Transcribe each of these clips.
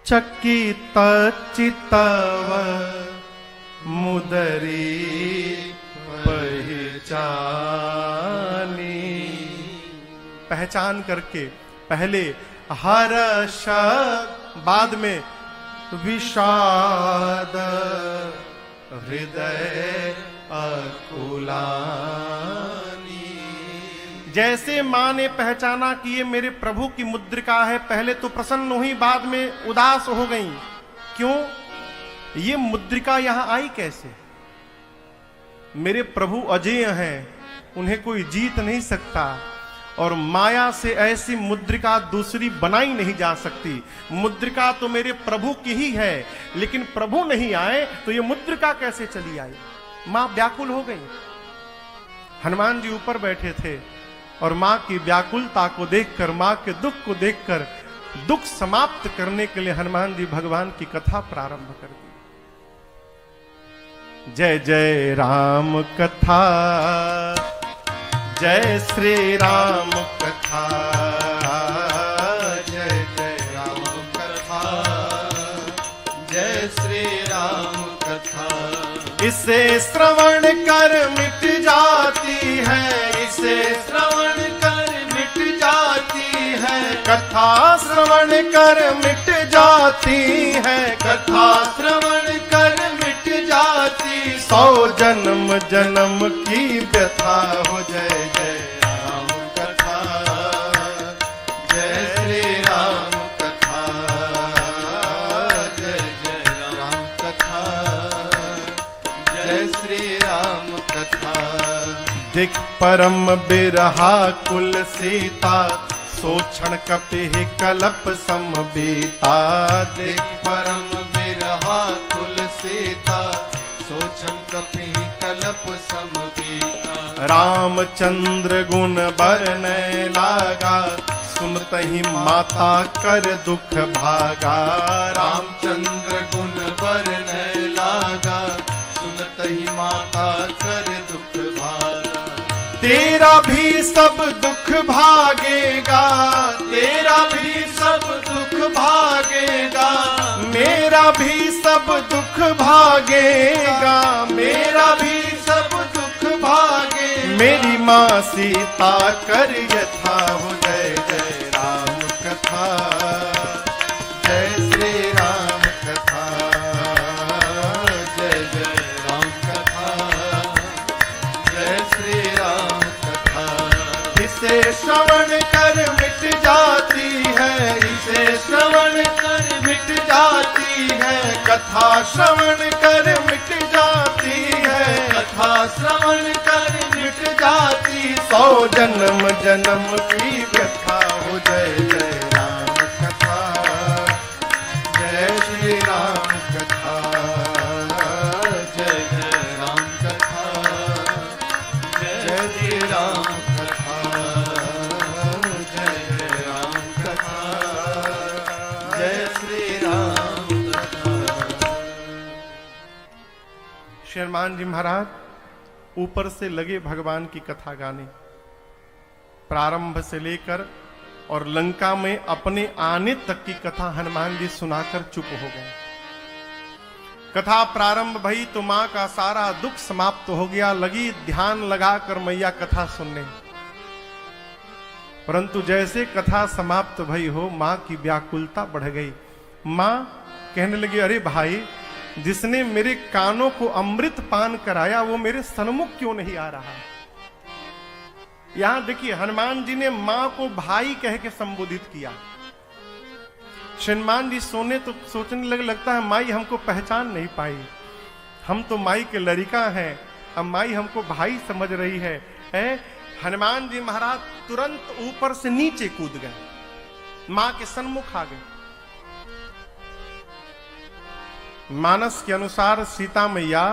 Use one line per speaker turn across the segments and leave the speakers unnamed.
चकित चितव मुदरी पहचानी। पहचान करके पहले हर्ष, बाद में विषाद हृदय अकुलानी। जैसे मां ने पहचाना कि ये मेरे प्रभु की मुद्रिका है, पहले तो प्रसन्न हुई, बाद में उदास हो गई। क्यों? ये मुद्रिका यहां आई कैसे? मेरे प्रभु अजेय हैं, उन्हें कोई जीत नहीं सकता, और माया से ऐसी मुद्रिका दूसरी बनाई नहीं जा सकती। मुद्रिका तो मेरे प्रभु की ही है, लेकिन प्रभु नहीं आए तो ये मुद्रिका कैसे चली आई? मां व्याकुल हो गई। हनुमान जी ऊपर बैठे थे और मां की व्याकुलता को देखकर, मां के दुख को देखकर, दुख समाप्त करने के लिए हनुमान जी भगवान की कथा प्रारंभ कर दी। जय जय राम कथा, जय श्री राम कथा, जय जय राम कथा, जय श्री राम कथा। इसे श्रवण कर मिट जाती है, इसे श्रवण कर मिट जाती है, कथा श्रवण कर मिट जाती है, कथा श्रवण कर मिट जाती। 100 जन्म जन्म की व्यथा हो। जय जय राम कथा, जय श्री राम कथा, जय जय राम कथा, जय श्री राम कथा। दिख परम बिरहा कुल सीता, सोक्षण कपि कलप सम बीता। दिख परम बिरहा कुल सीता, सोक्षण कपि कलप सम बीता। रामचंद्र गुण बरनै लागा, सुनतहि माता कर दुख भागा। रामचंद्र गुण बरनै लागा, सुनतहि माता कर दुख भागा। तेरा भी सब दुख भागेगा, तेरा भी सब दुख भागेगा, मेरा भी सब दुख भागेगा, मेरा भी सब दुख भागे। मेरी माँ सीता कर यथा हो। जय जय राम कथा, जय श्री राम कथा, जय जय राम कथा, जय श्री राम कथा। इसे श्रवण कर मिट जाती है, इसे श्रवण कर मिट जाती है, कथा श्रवण कर मिट जाती है, कथा श्रवण कर मिट जाती। 100 जन्म जन्म की व्यथा हो। जय जय राम कथा, जय श्री राम कथा, जय जय राम कथा, जय श्री राम कथा, जय जय राम कथा, जय श्री राम कथा। श्री हनुमान जी महाराज ऊपर से लगे भगवान की कथा गाने, प्रारंभ से लेकर और लंका में अपने आने तक की कथा हनुमान जी सुनाकर चुप हो गए। कथा प्रारंभ भई तो मां का सारा दुख समाप्त हो गया, लगी ध्यान लगाकर मैया कथा सुनने। परंतु जैसे कथा समाप्त भई हो, मां की व्याकुलता बढ़ गई। मां कहने लगी, अरे भाई, जिसने मेरे कानों को अमृत पान कराया वो मेरे सन्मुख क्यों नहीं आ रहा? यहां देखिए, हनुमान जी ने मां को भाई कह के संबोधित किया। हनुमान जी सोचने लगे, लगता है माई हमको पहचान नहीं पाई, हम तो माई के लड़का हैं, अब माई हमको भाई समझ रही है। हनुमान जी महाराज तुरंत ऊपर से नीचे कूद गए, मां के सन्मुख आ गए। मानस के अनुसार सीता मैया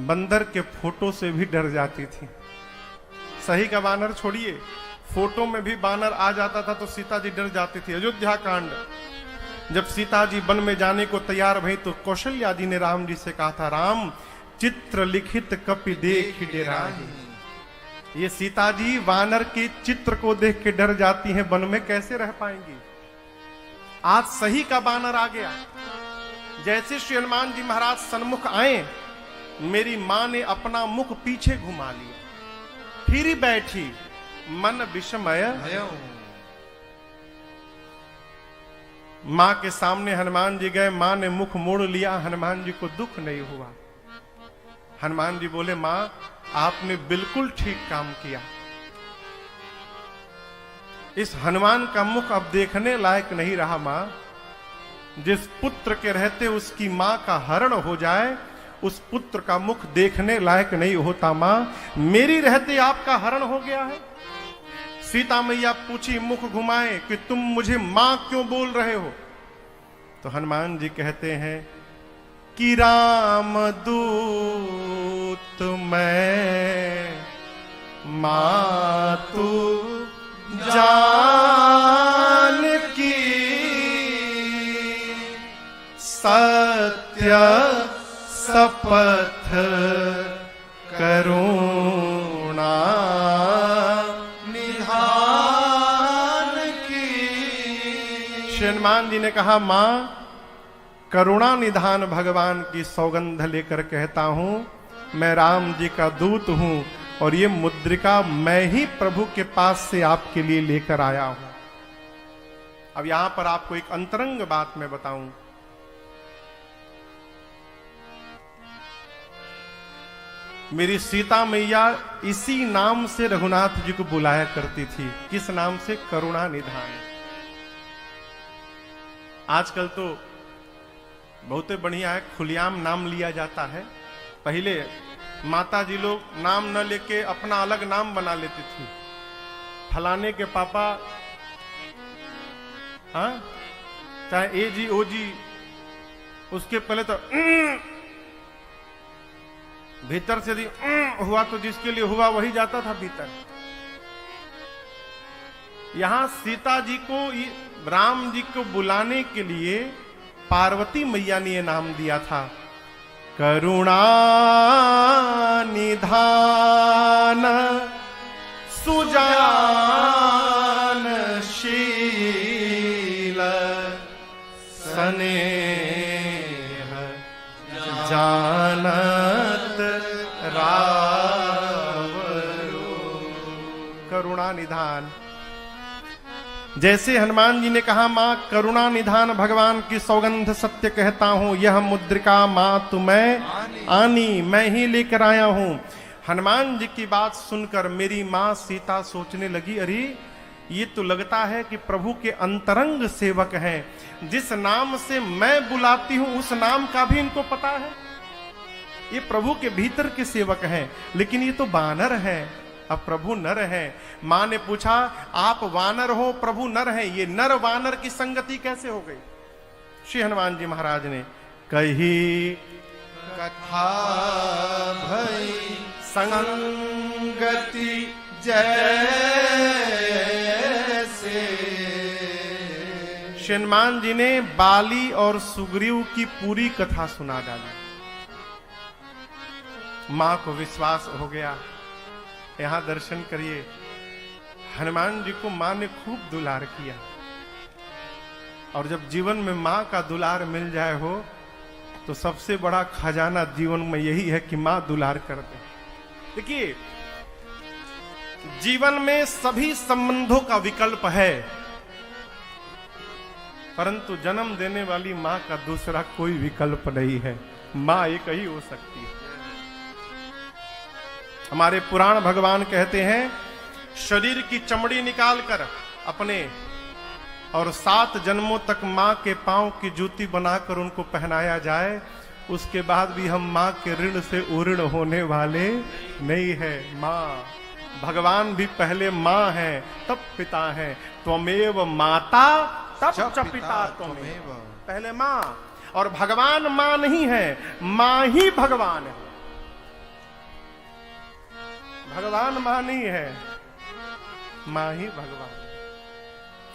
बंदर के फोटो से भी डर जाती थी। सही का बानर छोड़िए, फोटो में भी बानर आ जाता था तो सीता जी डर जाती थी। अयोध्या कांड, जब सीता जी वन में जाने को तैयार भई तो कौशल्या जी ने राम जी से कहा था, राम चित्र लिखित कपि देख डेराहि। ये सीता जी वानर के चित्र को देख के डर जाती हैं, वन में कैसे रह पाएंगी? आज सही का बानर आ गया। जैसे श्री हनुमान जी महाराज सन्मुख आए, मेरी मां ने अपना मुख पीछे घुमा लिया, फिर ही बैठी, मन विषमय। मां के सामने हनुमान जी गए, मां ने मुख मोड़ लिया, हनुमान जी को दुख नहीं हुआ। हनुमान जी बोले, मां आपने बिल्कुल ठीक काम किया। इस हनुमान का मुख अब देखने लायक नहीं रहा मां। जिस पुत्र के रहते उसकी मां का हरण हो जाए, उस पुत्र का मुख देखने लायक नहीं होता मां। मेरी रहते आपका हरण हो गया है। सीता मैया पूछी मुख घुमाए कि तुम मुझे मां क्यों बोल रहे हो? तो हनुमान जी कहते हैं कि राम दूत मैं, मातु जानकी, सत्य शपथ करुणा निधान की। श्री हनुमान जी ने कहा, मां करुणा निधान भगवान की सौगंध लेकर कहता हूं, मैं राम जी का दूत हूं और ये मुद्रिका मैं ही प्रभु के पास से आपके लिए लेकर आया हूं। अब यहां पर आपको एक अंतरंग बात मैं बताऊं। मेरी सीता मैया इसी नाम से रघुनाथ जी को बुलाया करती थी। किस नाम से? करुणा निधान। आजकल तो बहुत बढ़िया है, खुलेआम नाम लिया जाता है। पहले माता जी लोग नाम न लेके अपना अलग नाम बना लेती थी। फलाने के पापा, हाँ, चाहे ए जी ओ जी, उसके पहले तो भीतर से यदि हुआ तो जिसके लिए हुआ वही जाता था भीतर। यहां सीता जी को, राम जी को बुलाने के लिए पार्वती मैया ने यह नाम दिया था, करुणा निधान सुजानशील स्नेह जानत रावरो। करुणा निधान। जैसे हनुमान जी ने कहा, मां करुणा निधान भगवान की सौगंध सत्य कहता हूं, यह मुद्रिका मां तुम्हें आनी, मैं ही लेकर आया हूं। हनुमान जी की बात सुनकर मेरी मां सीता सोचने लगी, अरे ये तो लगता है कि प्रभु के अंतरंग सेवक हैं। जिस नाम से मैं बुलाती हूं उस नाम का भी इनको पता है। ये प्रभु के भीतर के सेवक हैं, लेकिन ये तो वानर हैं, अब प्रभु नर हैं। मां ने पूछा, आप वानर हो, प्रभु नर हैं, ये नर वानर की संगति कैसे हो गई? श्री हनुमान जी महाराज ने कही कथा भई संगति जैसे। श्री हनुमान जी ने बाली और सुग्रीव की पूरी कथा सुना डाली। मां को विश्वास हो गया। यहां दर्शन करिए, हनुमान जी को मां ने खूब दुलार किया। और जब जीवन में मां का दुलार मिल जाए हो तो सबसे बड़ा खजाना जीवन में यही है कि मां दुलार कर दे। देखिए, जीवन में सभी संबंधों का विकल्प है, परंतु जन्म देने वाली मां का दूसरा कोई विकल्प नहीं है। मां एक ही हो सकती है। हमारे पुराण भगवान कहते हैं, शरीर की चमड़ी निकालकर अपने और 7 जन्मों तक मां के पांव की जूती बनाकर उनको पहनाया जाए, उसके बाद भी हम मां के ऋण से उऋण होने वाले नहीं है। मां, भगवान भी पहले मां है तब पिता है। त्वमेव माता तब च पिता त्वमेव। पहले मां, और भगवान मां नहीं है, मां ही भगवान है। भगवान मां नहीं है, मां ही भगवान।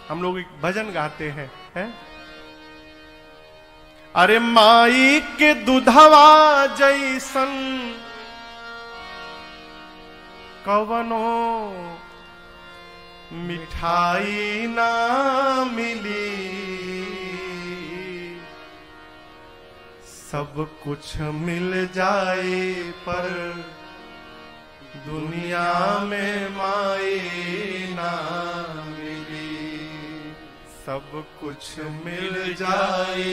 हम लोग एक भजन गाते हैं, है? अरे माई के दुधवा जैसन कवनो मिठाई ना मिली, सब कुछ मिल जाए पर दुनिया में माए ना मिले। सब कुछ मिल जाए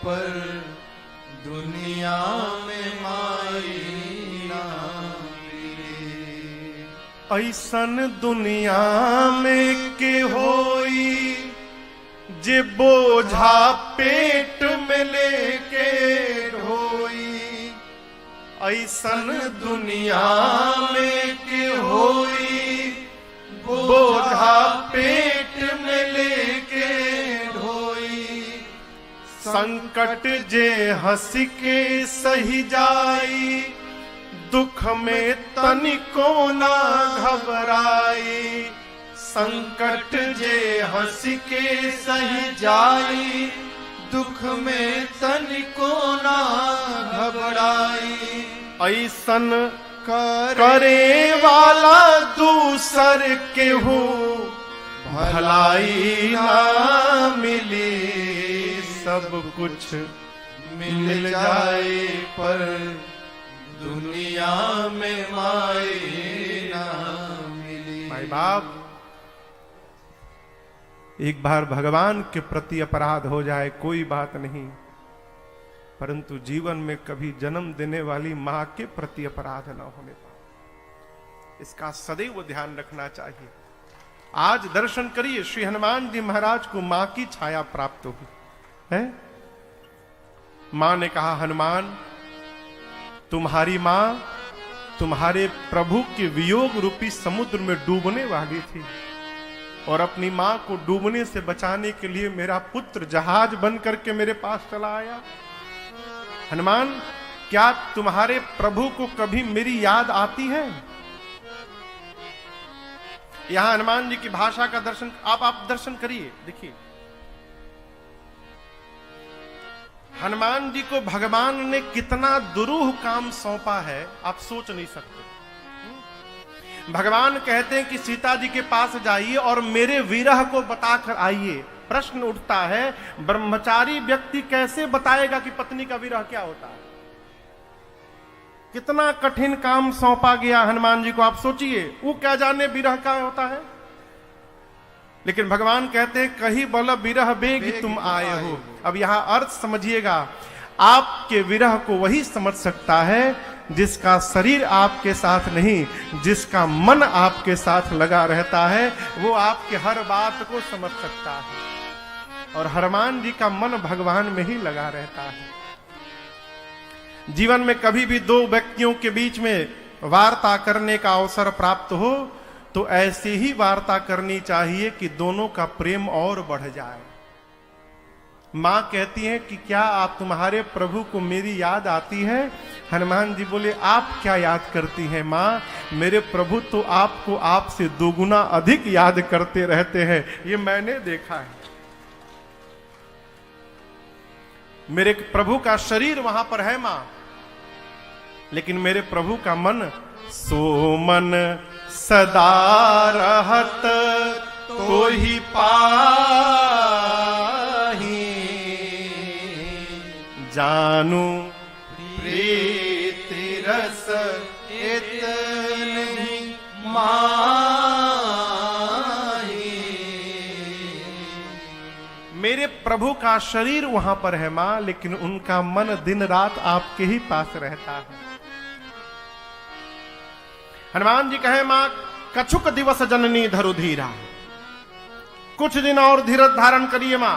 पर दुनिया में माए ना मिले। ऐसन दुनिया में के होई जे बोझा पेट में लेके ढोई। ऐसन दुनिया में के होई बोझा पेट में लेके ढोई। संकट जे हंस के सही जाई दुख में तनिको ना घबराई। संकट जे हंस के सही जाई दुख में तनिको ना घबराई। ऐसन करे वाला दूसर के हो भलाई ना मिली। सब कुछ मिल जाए पर दुनिया में माए ना मिली। भाई बाप, एक बार भगवान के प्रति अपराध हो जाए कोई बात नहीं, परंतु जीवन में कभी जन्म देने वाली मां के प्रति अपराध न होने पाए, इसका सदैव ध्यान रखना चाहिए। आज दर्शन करिए, श्री हनुमान जी महाराज को मां की छाया प्राप्त हुई है। मां ने कहा, हनुमान तुम्हारी मां तुम्हारे प्रभु के वियोग रूपी समुद्र में डूबने वाली थी और अपनी मां को डूबने से बचाने के लिए मेरा पुत्र जहाज बन करके मेरे पास चला आया। हनुमान, क्या तुम्हारे प्रभु को कभी मेरी याद आती है? यहां हनुमान जी की भाषा का दर्शन आप दर्शन करिए, देखिए। हनुमान जी को भगवान ने कितना दुरूह काम सौंपा है, आप सोच नहीं सकते। भगवान कहते हैं कि सीता जी के पास जाइए और मेरे विरह को बताकर आइए। प्रश्न उठता है, ब्रह्मचारी व्यक्ति कैसे बताएगा कि पत्नी का विरह क्या होता है? कितना कठिन काम सौंपा गया हनुमान जी को, आप सोचिए। वो क्या जाने विरह क्या होता है? लेकिन भगवान कहते हैं, कहीं बल विरह बेगी तुम आए हो। अब यहां अर्थ समझिएगा, आपके विरह को वही समझ सकता है जिसका शरीर आपके साथ नहीं, जिसका मन आपके साथ लगा रहता है, वो आपके हर बात को समझ सकता है। और हनुमान जी का मन भगवान में ही लगा रहता है। जीवन में कभी भी दो व्यक्तियों के बीच में वार्ता करने का अवसर प्राप्त हो तो ऐसी ही वार्ता करनी चाहिए कि दोनों का प्रेम और बढ़ जाए। मां कहती है कि क्या आप तुम्हारे प्रभु को मेरी याद आती है? हनुमान जी बोले, आप क्या याद करती हैं मां? मेरे प्रभु तो आपको आपसे दोगुना अधिक याद करते रहते हैं, ये मैंने देखा है। मेरे प्रभु का शरीर वहां पर है मां, लेकिन मेरे प्रभु का मन, सो मन सदा रहत तो ही पाही, जानू प्रीति रस इतनी माही। मेरे प्रभु का शरीर वहां पर है मां, लेकिन उनका मन दिन रात आपके ही पास रहता है। हनुमान जी कहे, मां कछुक दिवस जननी धरु धीरा, कुछ दिन और धीरज धारण करिए मां।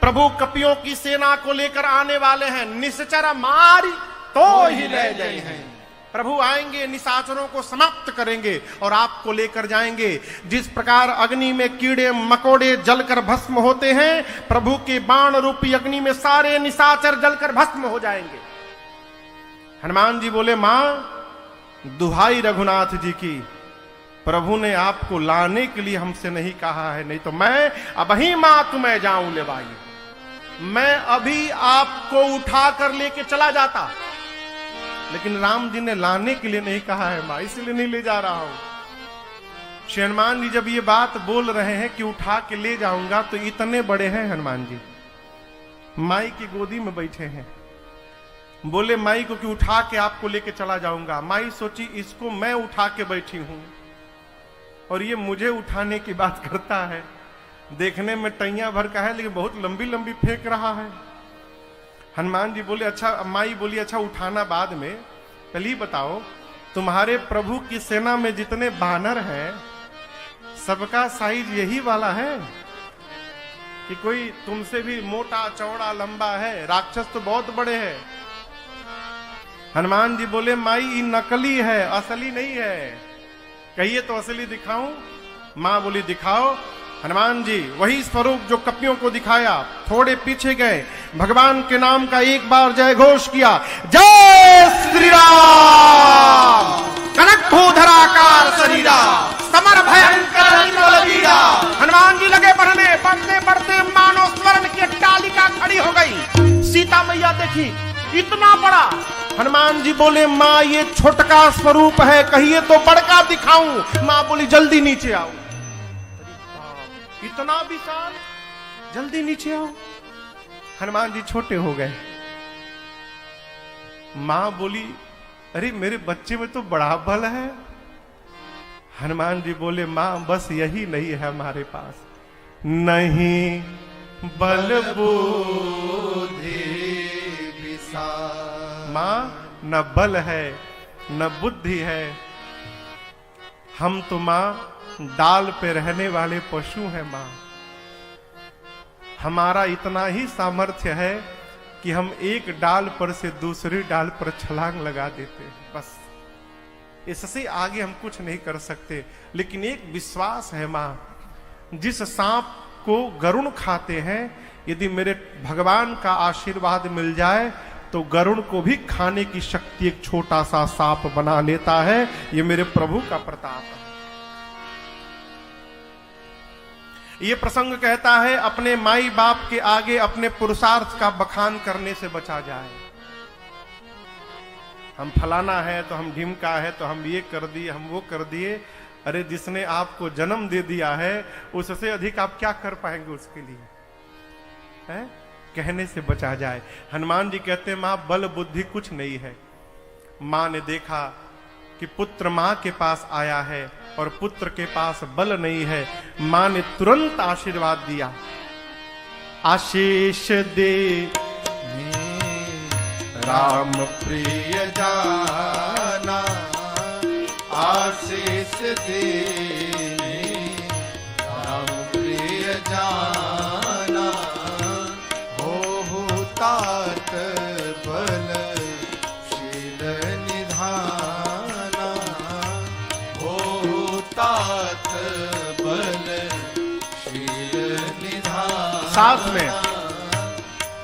प्रभु कपियों की सेना को लेकर आने वाले हैं, निश्चर मारी तो ही ले जाए हैं। प्रभु आएंगे, निशाचरों को समाप्त करेंगे और आपको लेकर जाएंगे। जिस प्रकार अग्नि में कीड़े मकोड़े जलकर भस्म होते हैं, प्रभु के बाण रूपी अग्नि में सारे निशाचर जलकर भस्म हो जाएंगे। हनुमान जी बोले, मां दुहाई रघुनाथ जी की, प्रभु ने आपको लाने के लिए हमसे नहीं कहा है, नहीं तो मैं अभी मां तुम्हें जाऊं ले भाई, मैं अभी आपको उठा कर लेके चला जाता। लेकिन राम जी ने लाने के लिए नहीं कहा है मां, इसलिए नहीं ले जा रहा हूं। श्री हनुमान जी जब ये बात बोल रहे हैं कि उठा के ले जाऊंगा, तो इतने बड़े हैं हनुमान जी, माई की गोदी में बैठे हैं। बोले माई को कि उठा के आपको लेके चला जाऊंगा। माई सोची इसको मैं उठा के बैठी हूं और ये मुझे उठाने की बात करता है। देखने में टैया भर का है लेकिन बहुत लंबी लंबी फेंक रहा है। हनुमान जी बोले अच्छा, माई बोली अच्छा उठाना बाद में, पहले ही बताओ तुम्हारे प्रभु की सेना में जितने बानर हैं सबका साइज यही वाला है कि कोई तुमसे भी मोटा चौड़ा लंबा है? राक्षस तो बहुत बड़े हैं। हनुमान जी बोले माई ये नकली है, असली नहीं है। कहिए तो असली दिखाऊं? मां बोली दिखाओ। हनुमान जी वही स्वरूप जो कपियों को दिखाया, थोड़े पीछे गए, भगवान के नाम का एक बार जय घोष किया, जय श्री राम। कनक भूधराकार शरीरा, समर भयंकर वीरा। हनुमान जी लगे बढ़ने, बढ़ते बढ़ते मानो स्वर्ण की टालिका खड़ी हो गई। सीता मैया देखी इतना बड़ा। हनुमान जी बोले माँ ये छोटका स्वरूप है, कहिए तो बड़का दिखाऊं? माँ बोली जल्दी नीचे आओ। इतना विशाल, जल्दी नीचे आओ। हनुमान जी छोटे हो गए। मां बोली अरे मेरे बच्चे में तो बड़ा बल है। हनुमान जी बोले मां बस यही नहीं है हमारे पास, नहीं बल बुद्धि विशाल। मां न बल है न बुद्धि है, हम तो मां डाल पे रहने वाले पशु हैं। मां हमारा इतना ही सामर्थ्य है कि हम एक डाल पर से दूसरी डाल पर छलांग लगा देते हैं, बस इससे आगे हम कुछ नहीं कर सकते। लेकिन एक विश्वास है मां, जिस सांप को गरुण खाते हैं, यदि मेरे भगवान का आशीर्वाद मिल जाए तो गरुण को भी खाने की शक्ति एक छोटा सा सांप बना लेता है। ये मेरे प्रभु का प्रताप है। ये प्रसंग कहता है अपने माई बाप के आगे अपने पुरुषार्थ का बखान करने से बचा जाए। हम फलाना है तो हम ढिमका है तो हम ये कर दिए, हम वो कर दिए। अरे जिसने आपको जन्म दे दिया है उससे अधिक आप क्या कर पाएंगे उसके लिए, है? कहने से बचा जाए। हनुमान जी कहते हैं मां बल बुद्धि कुछ नहीं है। मां ने देखा कि पुत्र मां के पास आया है और पुत्र के पास बल नहीं है। मां ने तुरंत आशीर्वाद दिया, आशीष दे राम प्रिय जाना, आशीष दे राम प्रिय जाना, हो तात बल शील निधाना, हो तात बल शील निधाना। साथ में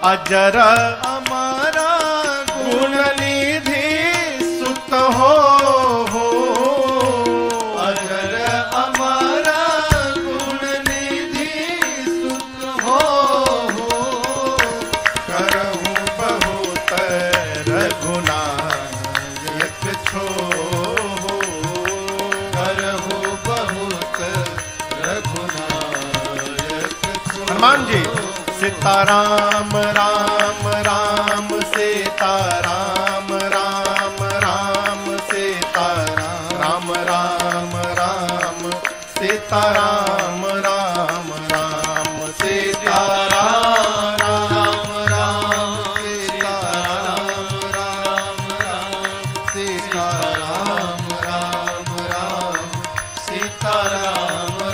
अजर अमर गुण निधि सुत हो, अजर अमर गुण निधि सुत हो, करहु बहुत रघुनायक छो, करहु बहुत रघुनायक छो। हनुमान जी सीताराम राम राम सीताराम राम राम सीताराम राम राम सीताराम राम राम सीताराम राम राम सीताराम राम राम सीताराम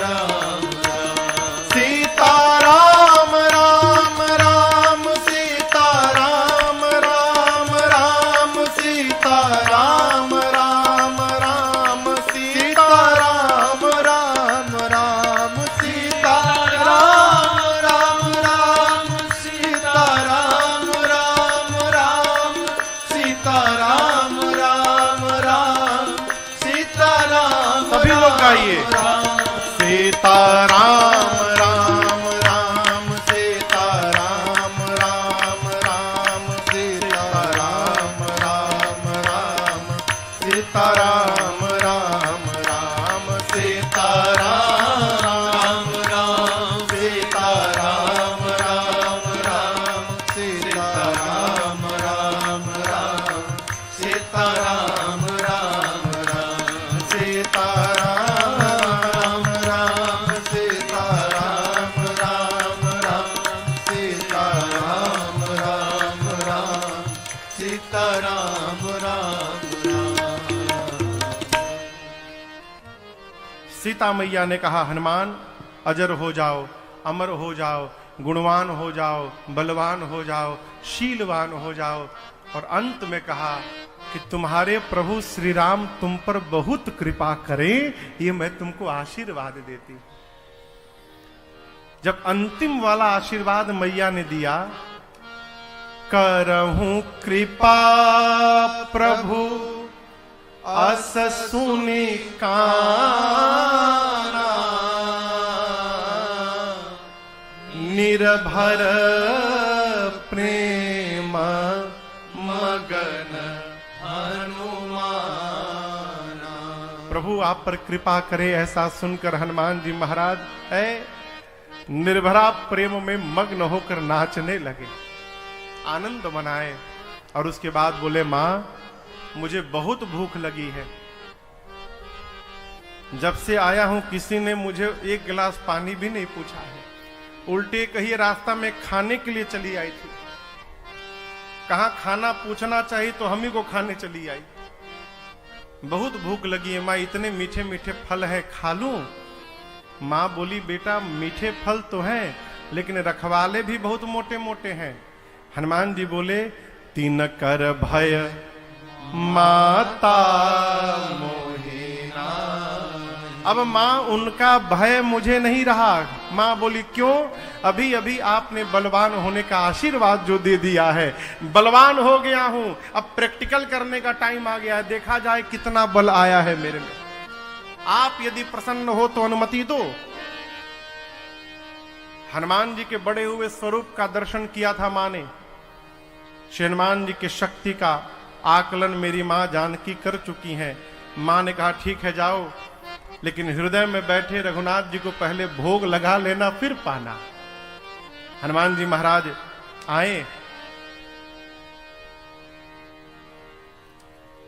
राम राम सीताराम राम राम सीताराम राम राम सीताराम राम राम सीताराम राम राम सीताराम राम राम सीताराम राम राम सीताराम राम राम सीताराम राम राम सीताराम। सभी लोग गाइए, सीताराम राम राम सीताराम राम राम सीताराम राम राम सीताराम राम राम सीताराम राम सीताराम राम राम सीताराम राम राम सीता मैया ने कहा, हनुमान अजर हो जाओ, अमर हो जाओ, गुणवान हो जाओ, बलवान हो जाओ, शीलवान हो जाओ। और अंत में कहा कि तुम्हारे प्रभु श्री राम तुम पर बहुत कृपा करें, ये मैं तुमको आशीर्वाद देती। जब अंतिम वाला आशीर्वाद मैया ने दिया, करहूं कृपा प्रभु अस सुनि काना, निर्भर प्रेम मगन हनुमाना। प्रभु आप पर कृपा करे, ऐसा सुनकर हनुमान जी महाराज निर्भरा प्रेम में मग्न होकर नाचने लगे, आनंद मनाए। और उसके बाद बोले, मां मुझे बहुत भूख लगी है, जब से आया हूं किसी ने मुझे एक गिलास पानी भी नहीं पूछा है। उल्टे कहिए रास्ता में खाने के लिए चली आई थी, कहा खाना पूछना चाहिए तो हम ही को खाने चली आई। बहुत भूख लगी है माँ, इतने मीठे मीठे फल है, खा लूं? माँ बोली, बेटा मीठे फल तो हैं, लेकिन रखवाले भी बहुत मोटे मोटे हैं। हनुमान जी बोले, तीन कर भय माता मोहिना। अब माँ उनका भय मुझे नहीं रहा। माँ बोली, क्यों? अभी अभी आपने बलवान होने का आशीर्वाद जो दे दिया है, बलवान हो गया हूं, अब प्रैक्टिकल करने का टाइम आ गया है, देखा जाए कितना बल आया है मेरे में। आप यदि प्रसन्न हो तो अनुमति दो। हनुमान जी के बड़े हुए स्वरूप का दर्शन किया था मां ने। श्री हनुमान जी की शक्ति का आकलन मेरी मां जानकी कर चुकी हैं। मां ने कहा, ठीक है जाओ, लेकिन हृदय में बैठे रघुनाथ जी को पहले भोग लगा लेना, फिर पाना। हनुमान जी महाराज आए।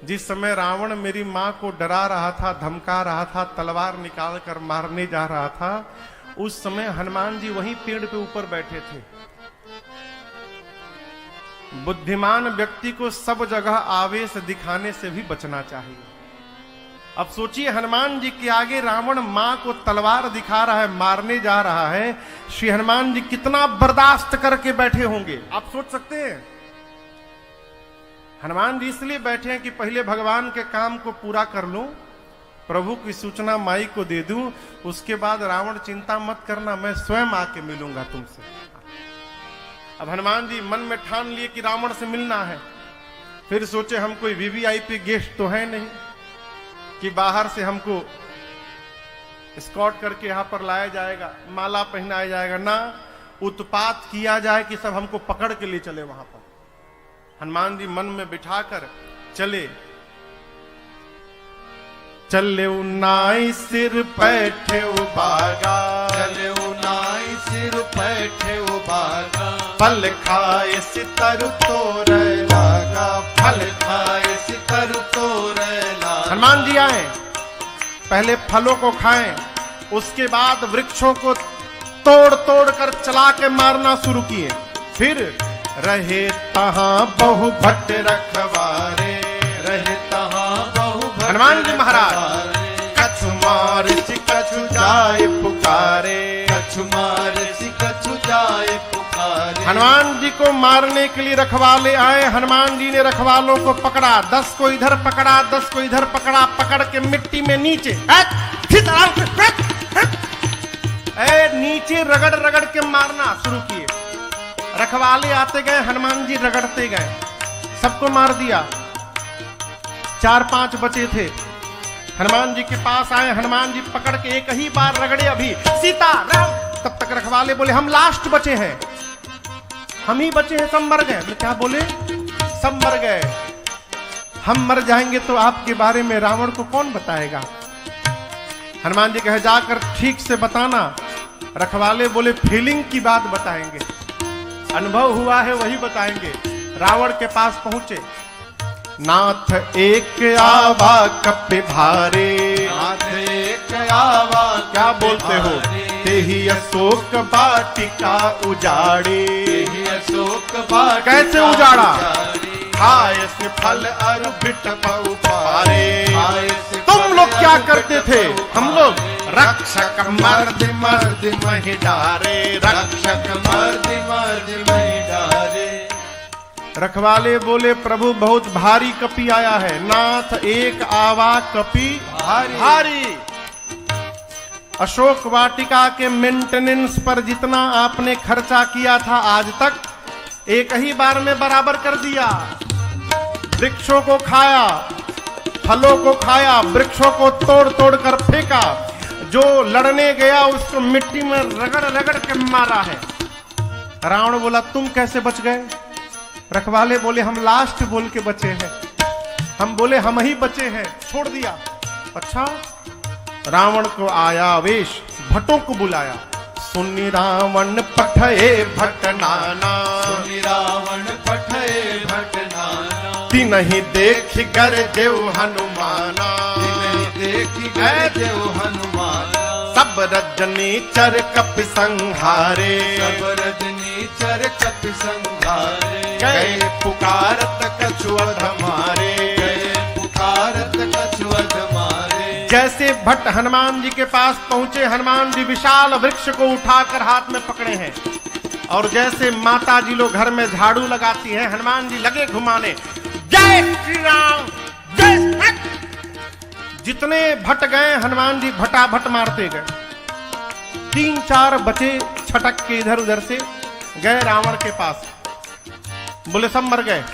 जिस समय रावण मेरी मां को डरा रहा था, धमका रहा था, तलवार निकाल कर मारने जा रहा था, उस समय हनुमान जी वहीं पेड़ पे ऊपर बैठे थे। बुद्धिमान व्यक्ति को सब जगह आवेश दिखाने से भी बचना चाहिए। अब सोचिए, हनुमान जी के आगे रावण मां को तलवार दिखा रहा है, मारने जा रहा है, श्री हनुमान जी कितना बर्दाश्त करके बैठे होंगे, आप सोच सकते हैं। हनुमान जी इसलिए बैठे हैं कि पहले भगवान के काम को पूरा कर लूं, प्रभु की सूचना माई को दे दूं, उसके बाद रावण चिंता मत करना, मैं स्वयं आके मिलूंगा तुमसे। अब हनुमान जी मन में ठान लिए कि रावण से मिलना है। फिर सोचे, हम कोई वीवीआईपी गेस्ट तो है नहीं कि बाहर से हमको स्कॉट करके यहां पर लाया जाएगा, माला पहनाया जाएगा, ना उत्पात किया जाए कि सब हमको पकड़ के ले चले वहां पर। हनुमान जी मन में बिठाकर चले। चले नाई सिर बैठे बागा,
चले नाई सिर बैठे बागा,
फल खाए सितर तोड़ लागा,
फल खाए सितर तोड़ लागा।
हनुमान जी आए, पहले फलों को खाएं, उसके बाद वृक्षों को तोड़ तोड़ कर चला के मारना शुरू किए। फिर रहे तहां बहु भट्ट रखवारे,
रहे तहां बहु भट्ट
हनुमान जी महाराज कछु मार कछु जाए पुकारे,
कछु मार कछु जाए पुकारे।
हनुमान जी को मारने के लिए रखवाले आए। हनुमान जी ने रखवालों को पकड़ा, 10 को इधर पकड़ा, 10 को इधर पकड़ा, पकड़ के मिट्टी में नीचे नीचे रगड़ रगड़ के मारना शुरू किए। रखवाले आते गए, हनुमान जी रगड़ते गए, सबको मार दिया। 4-5 बचे थे, हनुमान जी के पास आए। हनुमान जी पकड़ के एक ही बार रगड़े, अभी सीता राम। तब तक रखवाले बोले, हम लास्ट बचे हैं, हम ही बचे हैं, सब मर गए। बोले, क्या बोले? सब मर गए। हम मर जाएंगे तो आपके बारे में रावण को कौन बताएगा? हनुमान जी कहे, जाकर ठीक से बताना। रखवाले बोले, फीलिंग की बात बताएंगे, अनुभव हुआ है वही बताएंगे। रावण के पास पहुंचे। नाथ एक आवा कपे भारे,
नाथ एक आवा
क्या बोलते हो? तेही अशोक वाटिका उजाड़े,
तेही अशोक वाटिका
कैसे उजाड़ा?
खाए से फल अरु बिट पारे।
तुम लोग क्या करते थे? हम लोग रक्षक मर्द मर्द महि डारे,
रक्षक मर्द मर्द महि डारे।
रखवाले बोले प्रभु बहुत भारी कपि आया है। नाथ एक आवा कपि भारी। अशोक वाटिका के मेंटेनेंस पर जितना आपने खर्चा किया था आज तक एक ही बार में बराबर कर दिया। वृक्षों को खाया, फलों को खाया, वृक्षों को तोड़ तोड़ कर फेंका, जो लड़ने गया उसको मिट्टी में रगड़ रगड़ के मारा है। रावण बोला तुम कैसे बच गए? रखवाले बोले हम लास्ट बोल के बचे हैं। हम बोले हम ही बचे हैं, छोड़ दिया। अच्छा, रावण को आया आवेश, भट्टों को बुलाया। सुनि रावण पठये भट्ट नाना,
सुनि रावण पठये भट्ट नाना।
तिनहि देखि गरजेउ हनुमाना,
तिनहि देखि गरजेउ हनुमाना।
सब रजनी चर कपि संहारे,
सब रजनी चर कपि संहारे।
गए पुकारत कछुअध मारे,
गए पुकारत कछुअध मारे।
जैसे भट्ट हनुमान जी के पास पहुंचे, हनुमान जी विशाल वृक्ष को उठाकर हाथ में पकड़े हैं और जैसे माता जी लोग घर में झाड़ू लगाती हैं, हनुमान जी लगे घुमाने। जय श्री राम, जय श्री। जितने भट्ट गए हनुमान जी भटाभट मारते गए। 3-4 बचे छटक के इधर उधर से गए रावण के पास, बोले सब मर गए।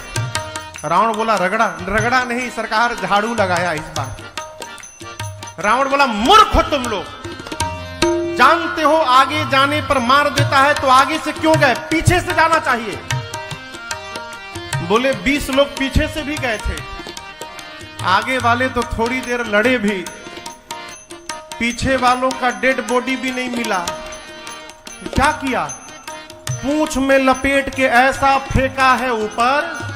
रावण बोला रगड़ा रगड़ा नहीं सरकार, झाड़ू लगाया इस बार। रावण बोला मूर्ख हो तुम लोग, जानते हो आगे जाने पर मार देता है तो आगे से क्यों गए, पीछे से जाना चाहिए। बोले 20 लोग पीछे से भी गए थे, आगे वाले तो थोड़ी देर लड़े भी, पीछे वालों का डेड बॉडी भी नहीं मिला। क्या किया, पूंछ में लपेट के ऐसा फेंका है ऊपर,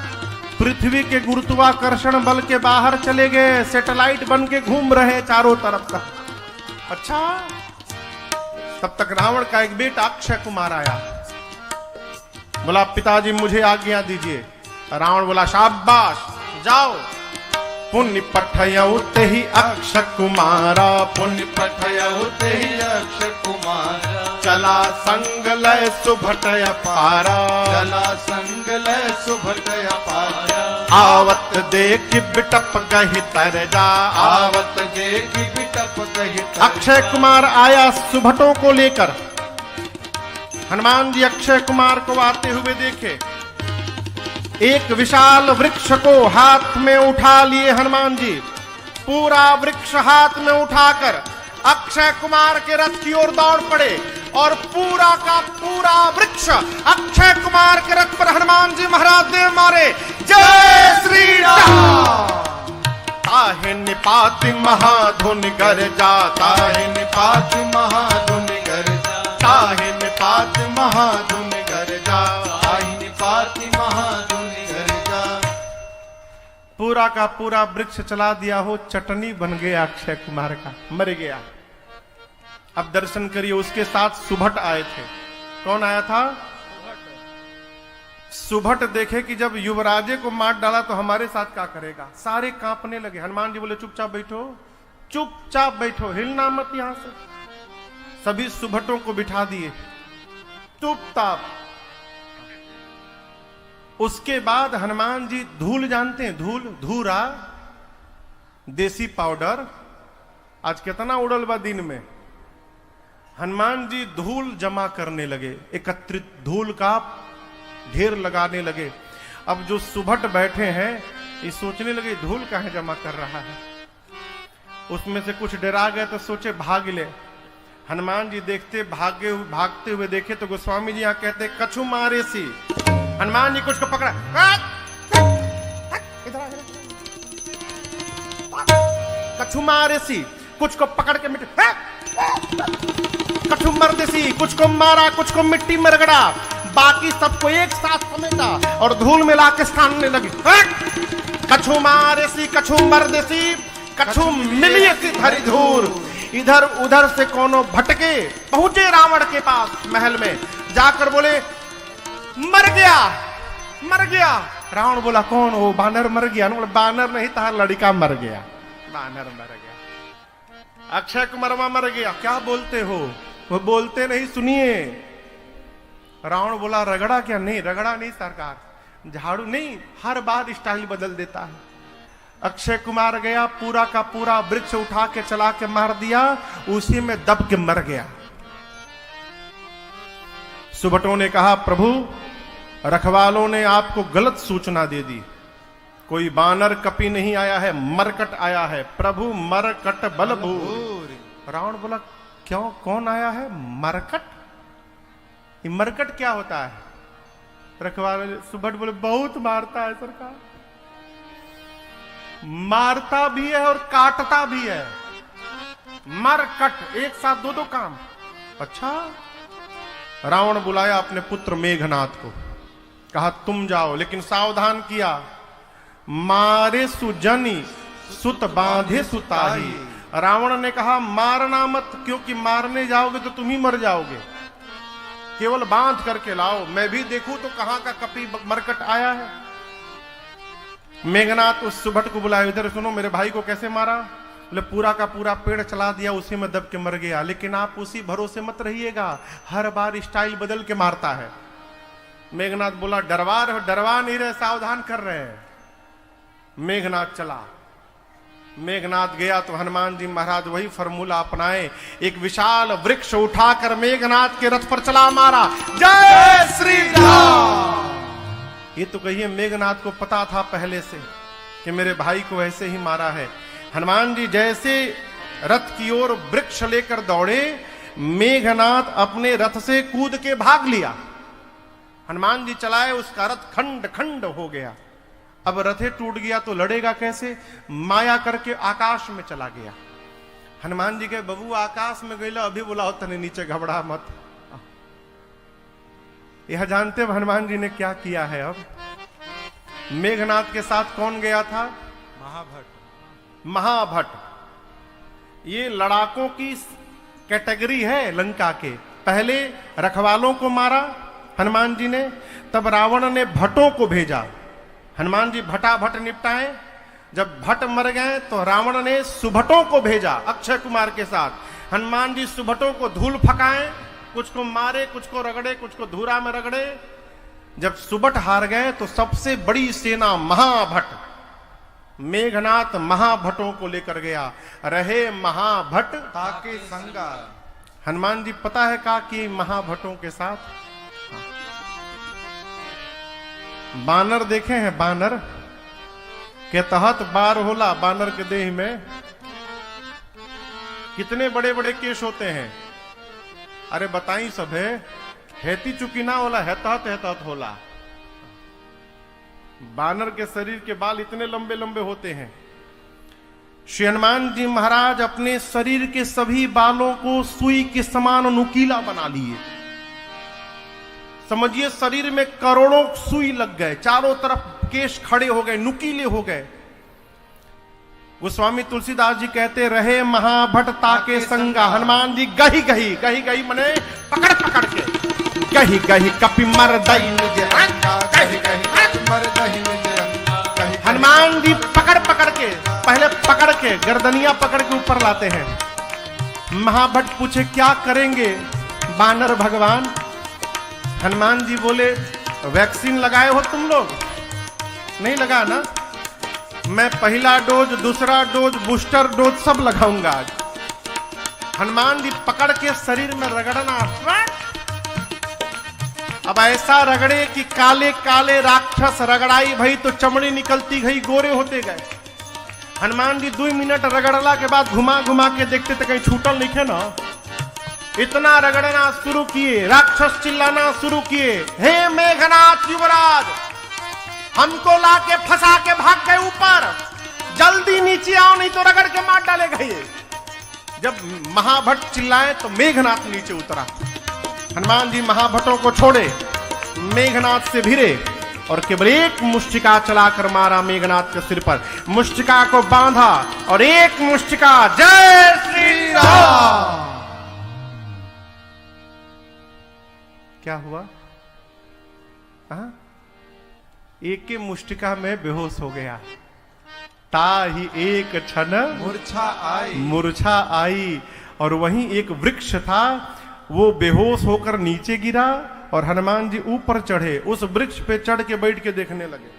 पृथ्वी के गुरुत्वाकर्षण बल के बाहर चले गए, सैटेलाइट बन के घूम रहे चारों तरफ का। अच्छा, तब तक रावण का एक बेटा अक्षय कुमार आया, बोला पिताजी मुझे आज्ञा दीजिए। रावण बोला शाबाश जाओ। पुण्य पठयउ तेहि अक्षय कुमारा,
पुण्य पठयउ तेहि अक्षय कुमारा।
चला संग लय सुभटय पारा,
चला संग लय सुभटय पारा।
आवत देख बिटप गहि तर जा,
आवत देख बिटप गहि तर।
अक्षय कुमार आया सुभटों को लेकर। हनुमान जी अक्षय कुमार को आते हुए देखे, एक विशाल वृक्ष को हाथ में उठा लिए हनुमान जी। पूरा वृक्ष हाथ में उठाकर अक्षय कुमार के रथ की ओर दौड़ पड़े और पूरा का पूरा वृक्ष अक्षय कुमार के रथ पर हनुमान जी महाराज देव मारे। जय श्री राम। ताहे निपाति महाधुनि गर्जा,
ताहे निपाति महाधुनि गर्जा।
ताहे निपाति महाधुनि गर्जा,
ताहे निपाति महाधुनि गर्जा।
पूरा का पूरा वृक्ष चला दिया हो, चटनी बन गया अक्षय कुमार का, मर गया। अब दर्शन करिए, उसके साथ सुभट आए थे। कौन आया था? सुभट देखे कि जब युवराजे को मार डाला तो हमारे साथ क्या करेगा, सारे कांपने लगे। हनुमान जी बोले चुपचाप बैठो, चुपचाप बैठो, हिलना मत यहां से। सभी सुभटों को बिठा दिए चुपचाप। उसके बाद हनुमान जी धूल जानते हैं, धूल, धूरा, देसी पाउडर, आज कितना उड़ल बा दिन में। हनुमान जी धूल जमा करने लगे, एकत्रित धूल का ढेर लगाने लगे। अब जो सुभट बैठे हैं ये सोचने लगे धूल काहे जमा कर रहा है। उसमें से कुछ डरा गए तो सोचे भाग ले। हनुमान जी देखते भागते हुए देखे तो गोस्वामी जी यहाँ कहते कछु मारे सी। हनुमान जी कुछ को पकड़ा, कछु मारे सी, कुछ को पकड़ के मिट्टी, कछु मर देसी, कुछ को मारा, कुछ को मिट्टी में रगड़ा, बाकी सबको एक साथ समेटा और धूल मिला के सामने लगी। कछु मारे सी, कछु मर देसी, कछु मिलिए सी धरी धूल। इधर उधर से कोनो भटके पहुंचे रावण के पास महल में, जाकर बोले मर गया, मर गया। रावण बोला कौन? वो बानर मर गया। बोले बानर नहीं था, लड़का मर गया, बानर मर गया। अक्षय कुमारवा मर गया। क्या बोलते हो? वो बोलते नहीं, सुनिए। रावण बोला रगड़ा क्या? नहीं रगड़ा नहीं सरकार, झाड़ू नहीं, हर बार स्टाइल बदल देता है। अक्षय कुमार गया, पूरा का पूरा वृक्ष उठा के चला के मार दिया, उसी में दब के मर गया। सुभटों ने कहा प्रभु रखवालों ने आपको गलत सूचना दे दी, कोई बानर कपि नहीं आया है, मरकट आया है। प्रभु मरकट बल भूरि। रावण बोला क्यों, कौन आया है? मरकट? ये मरकट क्या होता है? रखवाले सुभट बोले बहुत मारता है सरकार, मारता भी है और काटता भी है। मरकट, एक साथ दो दो काम। अच्छा। रावण बुलाया अपने पुत्र मेघनाथ को, कहा तुम जाओ, लेकिन सावधान किया, मारे सुजनी सुत बांधे सुताही। रावण ने कहा मारना मत, क्योंकि मारने जाओगे तो तुम ही मर जाओगे, केवल बांध करके लाओ, मैं भी देखूं तो कहां का कपि मरकट आया है। मेघनाथ उस सुभट को बुलाया, इधर सुनो मेरे भाई को कैसे मारा? बोले पूरा का पूरा पेड़ चला दिया, उसी में दब के मर गया। लेकिन आप उसी भरोसे मत रहिएगा, हर बार स्टाइल बदल के मारता है। मेघनाथ बोला डरवा नहीं रहे, सावधान कर रहे हैं। मेघनाथ चला, मेघनाथ गया तो हनुमान जी महाराज वही फॉर्मूला अपनाए, एक विशाल वृक्ष उठाकर मेघनाथ के रथ पर चला मारा। जय श्री राम। ये तो कहिए मेघनाथ को पता था पहले से कि मेरे भाई को ऐसे ही मारा है। हनुमान जी जैसे रथ की ओर वृक्ष लेकर दौड़े, मेघनाथ अपने रथ से कूद के भाग लिया। हनुमान जी चलाए, उसका रथ खंड खंड हो गया। अब रथे टूट गया तो लड़ेगा कैसे? माया करके आकाश में चला गया। हनुमान जी के बबू आकाश में गईला, अभी बुलाओ तने नीचे, घबरा मत। यह जानते हो हनुमान जी ने क्या किया है? अब मेघनाथ के साथ कौन गया था? महाभट। ये लड़ाकों की कैटेगरी है लंका के। पहले रखवालों को मारा हनुमान जी ने, तब रावण ने भट्टों को भेजा, हनुमान जी भटाभट निपटाए। जब भट्ट मर गए तो रावण ने सुभटों को भेजा अक्षय कुमार के साथ। हनुमान जी सुभटों को धूल फकाए, कुछ को मारे, कुछ को रगड़े, कुछ को धूरा में रगड़े। जब सुभट हार गए तो सबसे बड़ी सेना महाभट, मेघनाथ महाभटों को लेकर गया। रहे महाभट
ताके संगा।
हनुमान जी पता है का कि महाभटों के साथ बानर देखे हैं? बानर के तहत बार होला, बानर के देह में कितने बड़े बड़े केश होते हैं। अरे बताई सब है चुकी ना होला, है तहत होला। बानर के शरीर के बाल इतने लंबे लंबे होते हैं। श्री हनुमान जी महाराज अपने शरीर के सभी बालों को सुई के समान नुकीला बना लिए। समझिए शरीर में करोड़ों सुई लग गए, चारों तरफ केश खड़े हो गए, नुकीले हो गए। गोस्वामी तुलसीदास जी कहते रहे महाभट ताके संगा। हनुमान जी गही गही मने पकड़ पकड़ के, गही गही कपि मर दई निज रंगा, गही गही कपि मर दई निज रंगा। हनुमान जी पकड़ पकड़ के, पहले पकड़ के गर्दनिया पकड़ के ऊपर लाते हैं। महाभट पूछे क्या करेंगे बानर भगवान? हनुमान जी बोले वैक्सीन लगाए हो तुम लोग? नहीं लगा ना? मैं पहला डोज, दूसरा डोज, बूस्टर डोज सब लगाऊंगा आज। हनुमान जी पकड़ के शरीर में रगड़ना, अब ऐसा रगड़े कि काले काले राक्षस रगड़ाई भई तो चमड़ी निकलती गई, गोरे होते गए। हनुमान जी 2 मिनट रगड़ला के बाद घुमा घुमा के देखते थे कहीं छूटल नहीं ना। इतना रगड़ना शुरू किए, राक्षस चिल्लाना शुरू किए, हे मेघनाथ युवराज, हमको लाके फंसा के भाग गए ऊपर, जल्दी नीचे आओ नहीं तो रगड़ के मार डालेगा ये। जब महाभट चिल्लाए तो मेघनाथ नीचे उतरा। हनुमान जी महाभटों को छोड़े, मेघनाथ से भिरे और केवल एक मुष्टिका चलाकर मारा मेघनाथ के सिर पर। मुष्टिका को बांधा और एक मुष्टिका, जय श्री राम। क्या हुआ? एक ही मुष्टिका में बेहोश हो गया। ताहि एक क्षण मूर्छा आई। और वहीं एक वृक्ष था, वो बेहोश होकर नीचे गिरा और हनुमान जी ऊपर चढ़े, उस वृक्ष पे चढ़ के बैठ के देखने लगे।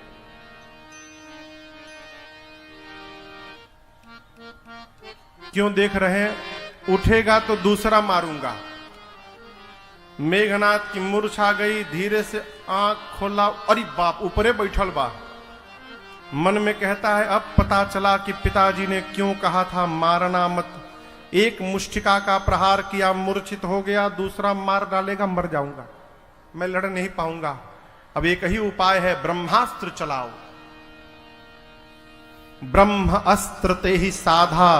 क्यों देख रहे हैं? उठेगा तो दूसरा मारूंगा। मेघनाथ की मूर्छा गई, धीरे से आंख खोला, अरे बाप, ऊपरे बैठल बा। मन में कहता है अब पता चला कि पिताजी ने क्यों कहा था मारना मत। एक मुष्टिका का प्रहार किया, मूर्छित हो गया, दूसरा मार डालेगा, मर जाऊंगा, मैं लड़ नहीं पाऊंगा। अब एक ही उपाय है, ब्रह्मास्त्र चलाओ। ब्रह्म अस्त्र ते ही साधा,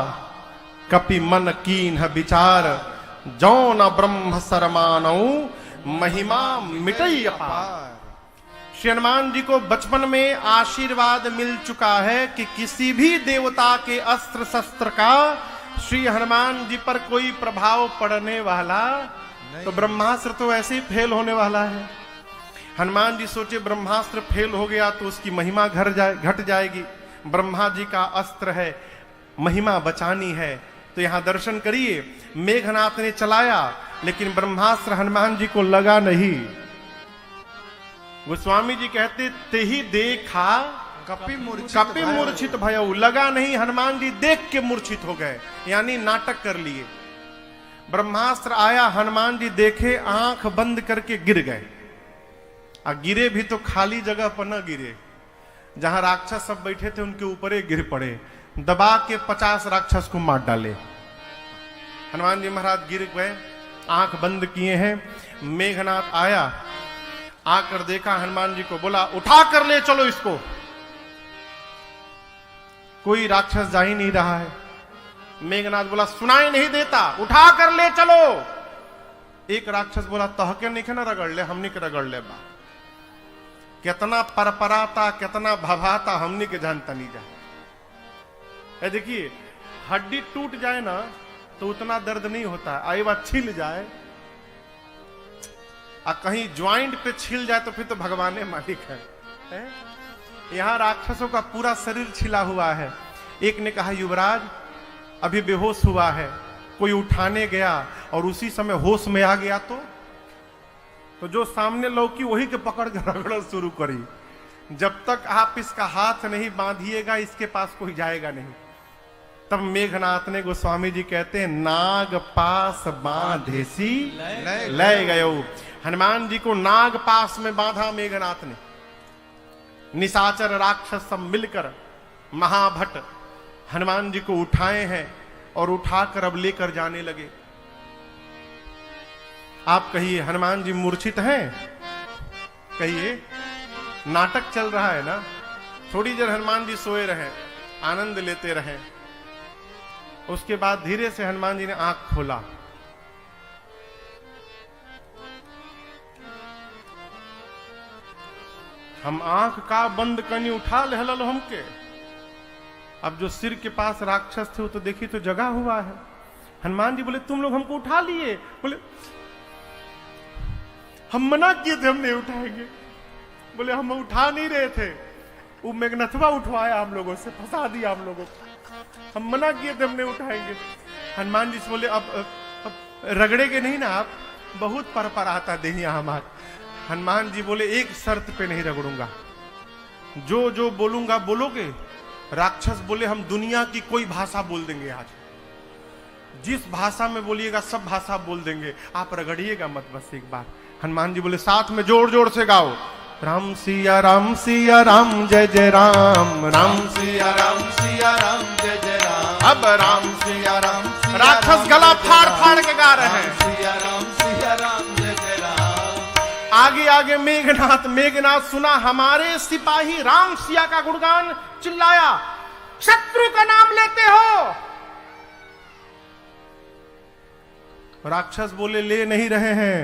कपि मन कीन्ह विचार। जो न ब्रह्म सरमानौ, महिमा मिटई अपार। श्री हनुमान जी को बचपन में आशीर्वाद मिल चुका है कि किसी भी देवता के अस्त्र शस्त्र का श्री हनुमान जी पर कोई प्रभाव पड़ने वाला नहीं। तो ब्रह्मास्त्र तो ऐसे ही फेल होने वाला है। हनुमान जी सोचे ब्रह्मास्त्र फेल हो गया तो उसकी महिमा घट जाएगी। ब्रह्मा जी का अस्त्र है, महिमा बचानी है। तो यहां दर्शन करिए, मेघनाथ ने चलाया लेकिन ब्रह्मास्त्र हनुमान जी को लगा नहीं। गोस्वामी जी कहते ते ही देखा कपि मूर्छित भयउ, लगा नहीं, हनुमान जी देख के मूर्छित हो गए, यानी नाटक कर लिए। ब्रह्मास्त्र आया, हनुमान जी देखे, आंख बंद करके गिर गए। गिरे भी तो खाली जगह पर न गिरे, जहां राक्षस सब बैठे थे उनके ऊपर ही गिर पड़े, दबा के 50 राक्षस को मार डाले। हनुमान जी महाराज गिर गए, आंख बंद किए हैं। मेघनाथ आया, आकर देखा हनुमान जी को, बोला उठा कर ले चलो इसको। कोई राक्षस जा ही नहीं रहा है। मेघनाथ बोला सुनाई नहीं देता, उठा कर ले चलो। एक राक्षस बोला तहके नहीं ना रगड़ ले, हमनी के रगड़ ले बा। कितना परपराता, कितना भभाता, हमनी के जानता नहीं जा। देखिए, हड्डी टूट जाए ना तो उतना दर्द नहीं होता, आई बात छिल जाए और कहीं ज्वाइंट पे छिल जाए तो फिर तो भगवान मालिक है। यहां राक्षसों का पूरा शरीर छिला हुआ है। एक ने कहा युवराज अभी बेहोश हुआ है, कोई उठाने गया और उसी समय होश में आ गया तो जो सामने लौकी वही के पकड़ कर रगड़ शुरू करी। जब तक आप इसका हाथ नहीं बांधिएगा इसके पास कोई जाएगा नहीं। तब मेघनाथ ने, गोस्वामी जी कहते हैं, नाग पास बांधेसी ले गयो। हनुमान जी को नाग पास में बांधा मेघनाथ ने। निशाचर राक्षस सब मिलकर महाभट हनुमान जी को उठाए हैं और उठाकर अब लेकर जाने लगे। आप कहिए हनुमान जी मूर्छित हैं? कहिए, नाटक चल रहा है ना। थोड़ी देर हनुमान जी सोए रहे, आनंद लेते रहे। उसके बाद धीरे से हनुमान जी ने आंख खोला। हम आंख का बंद करनी उठा ले हलल हमके। अब जो सिर के पास राक्षस थे वो तो देखी तो जगा हुआ है। हनुमान जी बोले तुम लोग हमको उठा लिए? बोले हम मना किए थे, हम नहीं उठाएंगे। बोले हम उठा नहीं रहे थे, वो मेघनाथवा उठवाया हम लोगों से, फंसा दिया हम लोगों को, हम मना किए थे, हम नहीं उठाएंगे। हनुमान जी से बोले अब रगड़ेगे नहीं ना आप? बहुत पर आता देहिया हमार। हनुमान जी बोले एक शर्त पे नहीं रगड़ूंगा, जो जो बोलूंगा बोलोगे। राक्षस बोले हम दुनिया की कोई भाषा बोल देंगे, आज जिस भाषा में बोलिएगा सब भाषा बोल देंगे, आप रगड़िएगा मत बस एक बार। हनुमान जी बोले साथ में जोर जोर से गाओ, राम सिया राम जय जय राम, राम सिया राम जय जय राम। अब राम सिया राम, राक्षस गला फाड़ फाड़ के गा रहे हैं, सिया राम जय जय राम। आगे आगे मेघनाथ सुना, हमारे सिपाही राम सिया का गुणगान चिल्लाया, शत्रु का नाम लेते हो? राक्षस बोले ले नहीं रहे हैं,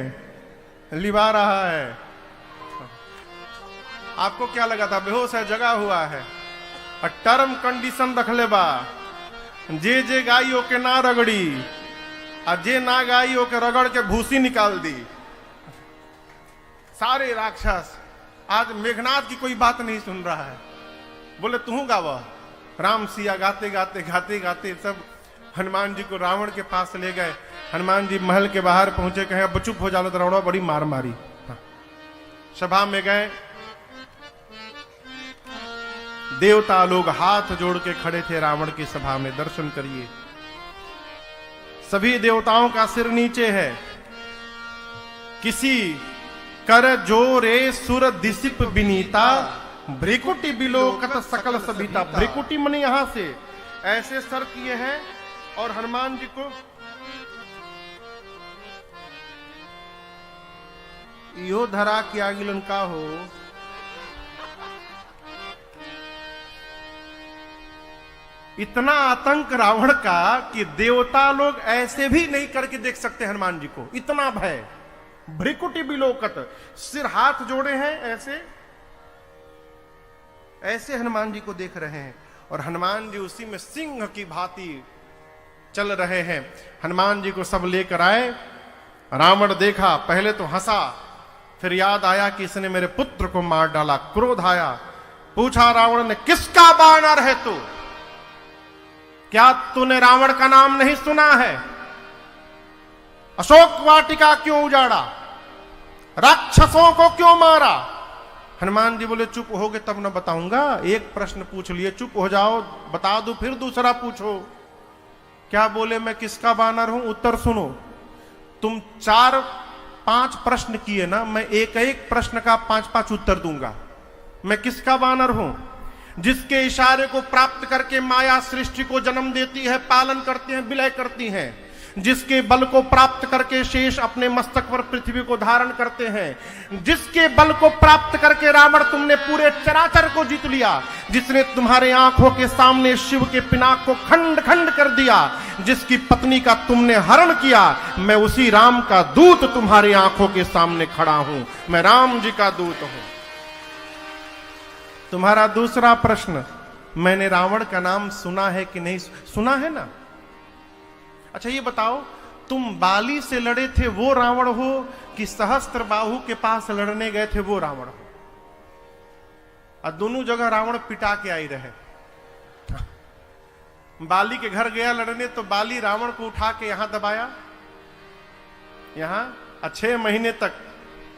लिवा रहा है। आपको क्या लगा था? बेहोश है, जगा हुआ है। और टर्म कंडीशन रख ले बा, जे गाइयों के ना रगड़ी, और जे ना गाइयों के रगड़ के भूसी निकाल दी। सारे राक्षस आज मेघनाथ की कोई बात नहीं सुन रहा है। बोले तू गावा, राम सिया गाते गाते सब हनुमान जी को रावण के पास ले गए। हनुमान जी महल के बाहर पहुंचे, कहे अब चुप हो जाओ, तो रावण बड़ी मार मारी। सभा में गए, देवता लोग हाथ जोड़ के खड़े थे रावण की सभा में। दर्शन करिए, सभी देवताओं का सिर नीचे है। किसी कर जोरे सुर दिसिप बिनीता, भ्रिकुटी बिलोकत सकल सबिता। भ्रिकुटी मने यहां से ऐसे सर किए हैं और हनुमान जी को यो धरा किया गिलन का हो। इतना आतंक रावण का कि देवता लोग ऐसे भी नहीं करके देख सकते हनुमान जी को, इतना भय। भ्रिकुटी बिलोकत, सिर हाथ जोड़े हैं ऐसे ऐसे हनुमान जी को देख रहे हैं और हनुमान जी उसी में सिंह की भांति चल रहे हैं। हनुमान जी को सब लेकर आए। रावण देखा, पहले तो हंसा, फिर याद आया कि इसने मेरे पुत्र को मार डाला। क्रोध आया, पूछा रावण ने, किसका बानर है तू? क्या तूने रावण का नाम नहीं सुना है? अशोक वाटिका क्यों उजाड़ा? राक्षसों को क्यों मारा? हनुमान जी बोले, चुप होगे तब न बताऊंगा। एक प्रश्न पूछ लिए, चुप हो जाओ, बता दूं, फिर दूसरा पूछो। क्या बोले? मैं किसका बानर हूं? उत्तर सुनो। तुम 4-5 प्रश्न किए ना, मैं एक एक प्रश्न का 5-5 उत्तर दूंगा। मैं किसका बानर हूं? जिसके इशारे को प्राप्त करके माया सृष्टि को जन्म देती है, पालन करती है, विलय करती है। जिसके बल को प्राप्त करके शेष अपने मस्तक पर पृथ्वी को धारण करते हैं। जिसके बल को प्राप्त करके रावण तुमने पूरे चराचर को जीत लिया। जिसने तुम्हारे आंखों के सामने शिव के पिनाक को खंड खंड कर दिया। जिसकी पत्नी का तुमने हरण किया, मैं उसी राम का दूत तुम्हारी आंखों के सामने खड़ा हूं। मैं राम जी का दूत हूं। तुम्हारा दूसरा प्रश्न, मैंने रावण का नाम सुना है कि नहीं सुना है ना? अच्छा ये बताओ, तुम बाली से लड़े थे वो रावण हो कि सहस्त्र बाहु के पास लड़ने गए थे वो रावण हो? और दोनों जगह रावण पिटा के आई रहे। बाली के घर गया लड़ने तो बाली रावण को उठा के यहां दबाया, यहां 6 महीने तक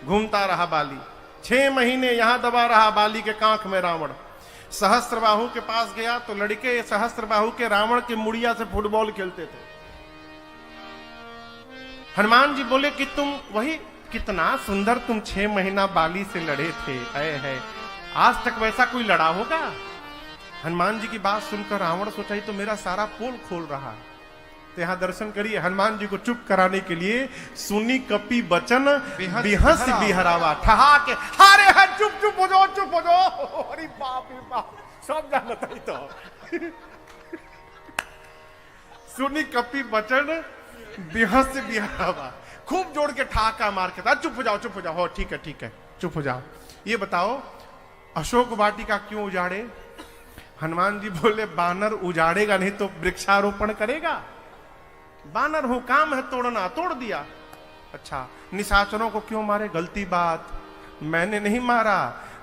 घूमता रहा बाली। 6 महीने यहां दबा रहा बाली के कांख में रावण। सहस्त्रबाहु के पास गया तो लड़के सहस्त्रबाहु के रावण के मुड़िया से फुटबॉल खेलते थे। हनुमान जी बोले कि तुम वही, कितना सुंदर तुम 6 महीना बाली से लड़े थे, है आज तक वैसा कोई लड़ा होगा? हनुमान जी की बात सुनकर रावण सोचा, तो मेरा सारा पोल खोल रहा है। तो यहां दर्शन करिए, हनुमान जी को चुप कराने के लिए सुनी कपि बचन बिहस बिहरावा ठहाके, हारे है चुप चुप हो जाओ, चुप हो जाओ। अरे बाप रे बाप, सब जानता ही तो। सुनी कपि बचन बिहस बिहरावा, खूब जोड़ के ठहाका मार के, चुप हो जाओ, चुप हो जाओ। हो ठीक है, चुप हो जाओ। ये बताओ, अशोक वाटिका क्यों उजाड़े? हनुमान जी बोले, बानर उजाड़ेगा नहीं तो वृक्षारोपण करेगा? बानर हो, काम है तोड़ना, तोड़ दिया। अच्छा, निशाचरों को क्यों मारे? गलती बात, मैंने नहीं मारा।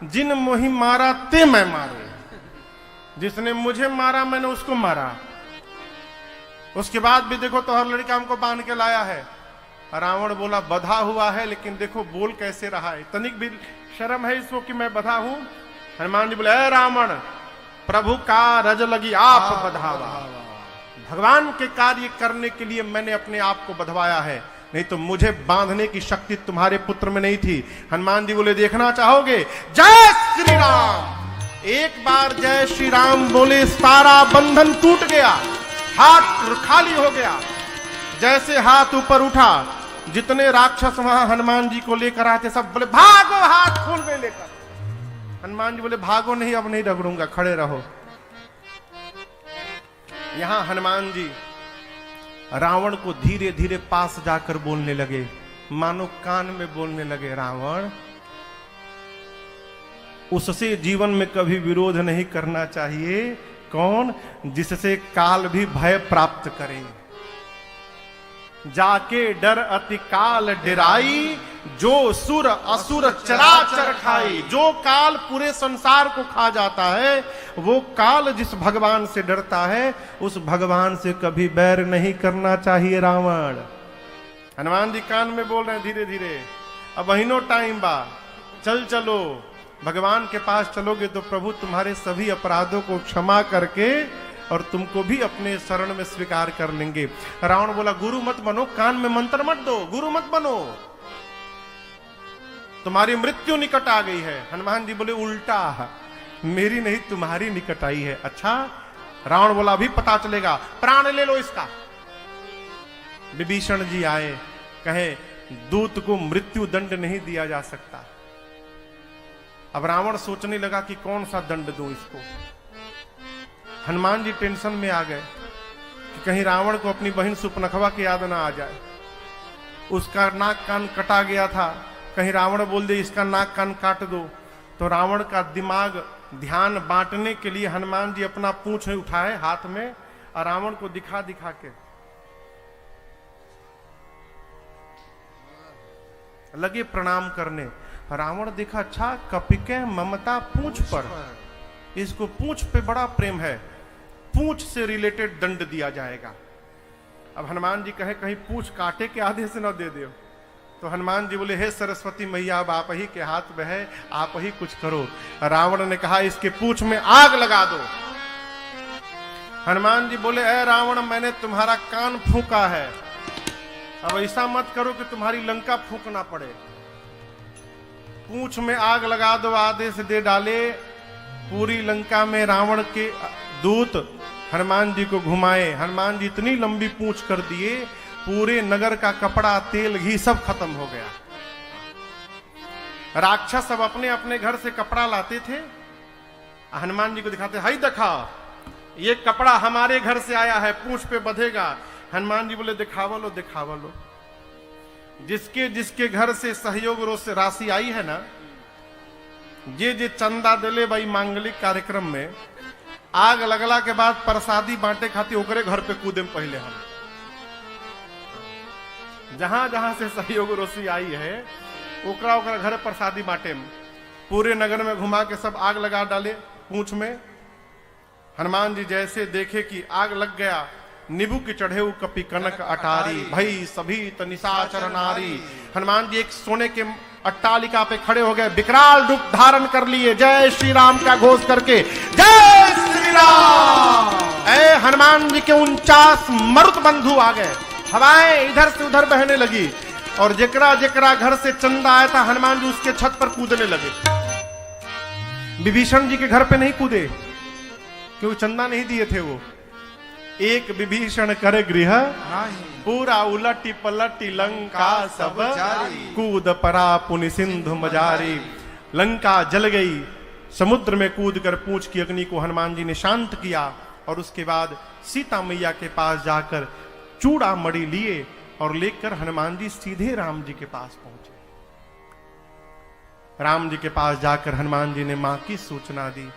जिन मोहि मारा ते मैं मारे। जिसने मुझे मारा मैंने उसको मारा। उसके बाद भी देखो तो हर लड़का हमको बांध के लाया है। रावण बोला, बधा हुआ है, लेकिन देखो बोल कैसे रहा है, तनिक भी शर्म है इसको कि मैं बधा हूं। हनुमान जी बोले, ए रावण, प्रभु का रज लगी आप बधावा। भगवान के कार्य करने के लिए मैंने अपने आप को बधवाया है, नहीं तो मुझे बांधने की शक्ति तुम्हारे पुत्र में नहीं थी। हनुमान जी बोले, देखना चाहोगे? जय श्री राम। एक बार जय श्री राम बोले, सारा बंधन टूट गया, हाथ खाली हो गया। जैसे हाथ ऊपर उठा, जितने राक्षस वहां हनुमान जी को लेकर आते सब बोले, भागो, हाथ खोल में लेकर। हनुमान जी बोले, भागो नहीं, अब नहीं रगड़ूंगा, खड़े रहो। यहां हनुमान जी रावण को धीरे धीरे पास जाकर बोलने लगे, मानो कान में बोलने लगे, रावण, उससे जीवन में कभी विरोध नहीं करना चाहिए। कौन? जिससे काल भी भय प्राप्त करे। जाके डर अति काल डराई, जो सुर असुर चराचर खाई, जो काल पूरे संसार को खा जाता है, वो काल जिस भगवान से डरता है, उस भगवान से कभी बैर नहीं करना चाहिए रावण। हनुमान जी कान में बोल रहे हैं धीरे धीरे, अब अहिनो टाइम बा, चल चलो भगवान के पास चलोगे तो प्रभु तुम्हारे सभी अपराधों को क्षमा करके और तुमको भी अपने शरण में स्वीकार कर लेंगे। रावण बोला गुरु मत बनो, कान में मंत्र मत दो, गुरु मत बनो, तुम्हारी मृत्यु निकट आ गई है। हनुमान जी बोले उल्टा, मेरी नहीं तुम्हारी निकट आई है। अच्छा, रावण बोला अभी पता चलेगा, प्राण ले लो इसका। विभीषण जी आए, कहे दूत को मृत्यु दंड नहीं दिया जा सकता। अब रावण सोचने लगा कि कौन सा दंड दूं इसको। हनुमान जी टेंशन में आ गए कि कहीं रावण को अपनी बहन सुपनखवा की याद ना आ जाए। उसका नाक कान कटा गया था, कहीं रावण बोल दे इसका नाक कान काट दो। तो रावण का दिमाग ध्यान बांटने के लिए हनुमान जी अपना पूंछ उठाए हाथ में और रावण को दिखा दिखा के लगे प्रणाम करने। रावण देखा, अच्छा कपिके ममता पूंछ पर, इसको पूंछ पे बड़ा प्रेम है, पूंछ से रिलेटेड दंड दिया जाएगा। अब हनुमान जी कहे कहीं पूंछ काटे के आदेश न दे दो। तो हनुमान जी बोले हे सरस्वती मैया, अब आप ही के हाथ में है, आप ही कुछ करो। रावण ने कहा इसके पूंछ में आग लगा दो। हनुमान जी बोले ए रावण, मैंने तुम्हारा कान फूंका है, अब ऐसा मत करो कि तुम्हारी लंका फूंकना पड़े। पूंछ में आग लगा दो आदेश दे डाले। पूरी लंका में रावण के दूत हनुमान जी को घुमाए। हनुमान जी इतनी लंबी पूंछ कर दिए, पूरे नगर का कपड़ा तेल घी सब खत्म हो गया। राक्षस सब अपने अपने घर से कपड़ा लाते थे, हनुमान जी को दिखाते, हाई देखा ये कपड़ा हमारे घर से आया है, पूंछ पे बंधेगा। हनुमान जी बोले दिखावा लो दिखावा लो। जिसके जिसके घर से सहयोग रोष राशि आई है ना, जे चंदा दिले भाई मांगलिक कार्यक्रम में, आग लगला के बाद प्रसादी बांटे खाती ओकरे घर पे कूदे पहले हम। जहां जहां से सहयोग रोषी आई है ओकरा ओकरा घर प्रसादी बांटे। पूरे नगर में घुमा के सब आग लगा डाले पूंछ में। हनुमान जी जैसे देखे कि आग लग गया, नींबू की चढ़े कपि कनक अटारी, भई सभी तनिशाचर नारी। हनुमान जी एक सोने के अट्टालिका पे खड़े हो गए, विकराल रूप धारण कर लिए, जय श्री राम का घोष करके, जय श्री राम। ऐ हनुमान जी के 49 मरुत बंधु आ गए, हवाएं इधर से उधर बहने लगी और जेकरा जेकरा घर से चंदा आया था हनुमान जी उसके छत पर कूदने लगे। विभीषण जी के घर पे नहीं कूदे क्योंकि चंदा नहीं दिए थे वो। एक विभीषण करे गृह पूरा उलटी पलटी लंका सब कूद परा पुनि सिंधु मजारी। लंका जल गई, समुद्र में कूद कर पूंछ की अग्नि को हनुमान जी ने शांत किया और उसके बाद सीता मैया के पास जाकर चूड़ा मणि लिए और लेकर हनुमान जी सीधे राम जी के पास पहुंचे। राम जी के पास जाकर हनुमान जी ने मां की सूचना दी,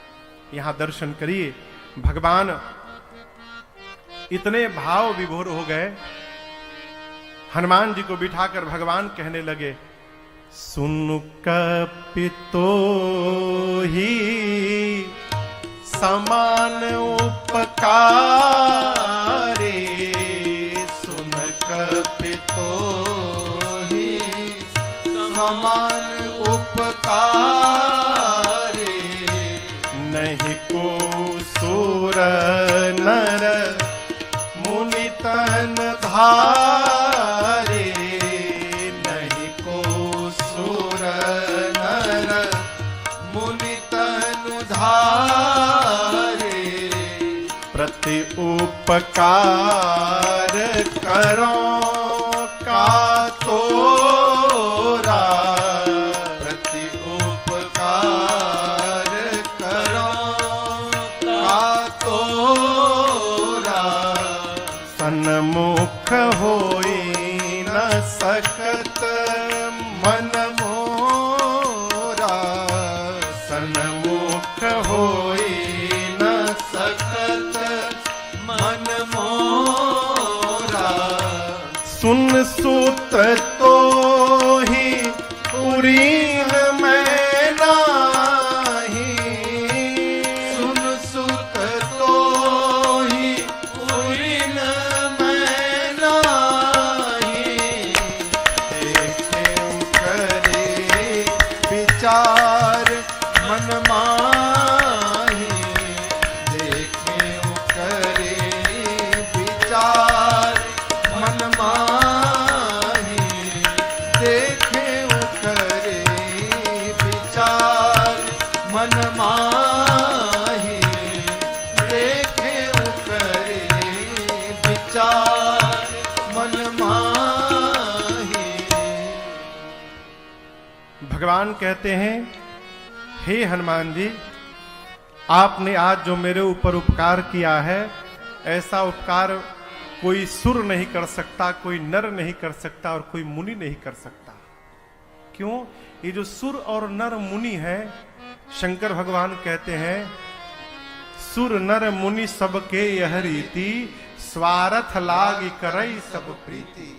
यहां दर्शन करिए। भगवान इतने भाव विभोर हो गए, हनुमान जी को बिठाकर भगवान कहने लगे, सुन कपितो ही समान उपकारे, सुन कपितो ही समान उपकारे, नहीं को सुर नर मुनि तन धारे, नहीं को सुर नर मुनि तन धारे, प्रति उपकार करो का तोरा, प्रति उपकार करो का तोरा, सन्मुख होई न सकत मन मोरा, सन्मुख होई न सकत मन मोरा, सुन सुत तो ही
मन माही देखे करे विचार मन माही देखे करे विचार मन माही देखे करे विचार मन माही।
भगवान कहते हैं, हे हनुमान जी, आपने आज जो मेरे ऊपर उपकार किया है, ऐसा उपकार कोई सुर नहीं कर सकता, कोई नर नहीं कर सकता और कोई मुनि नहीं कर सकता। क्यों? ये जो सुर और नर मुनि है, शंकर भगवान कहते हैं, सुर नर मुनि सबके यह रीति, स्वार्थ लाग करई सब प्रीति।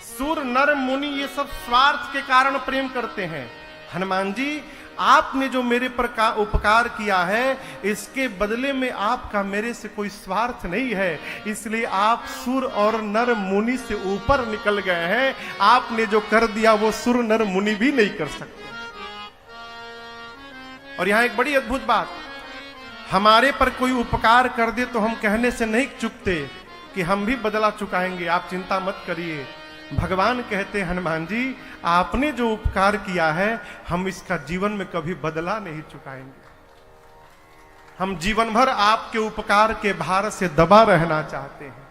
सुर नर मुनि ये सब स्वार्थ के कारण प्रेम करते हैं। हनुमान जी, आपने जो मेरे पर का उपकार किया है, इसके बदले में आपका मेरे से कोई स्वार्थ नहीं है, इसलिए आप सुर और नर मुनि से ऊपर निकल गए हैं। आपने जो कर दिया वो सुर नर मुनि भी नहीं कर सकते। और यहां एक बड़ी अद्भुत बात, हमारे पर कोई उपकार कर दे तो हम कहने से नहीं चुकते कि हम भी बदला चुकाएंगे, आप चिंता मत करिए। भगवान कहते हैं, हनुमान जी, आपने जो उपकार किया है, हम इसका जीवन में कभी बदला नहीं चुकाएंगे। हम जीवन भर आपके उपकार के भार से दबा रहना चाहते हैं।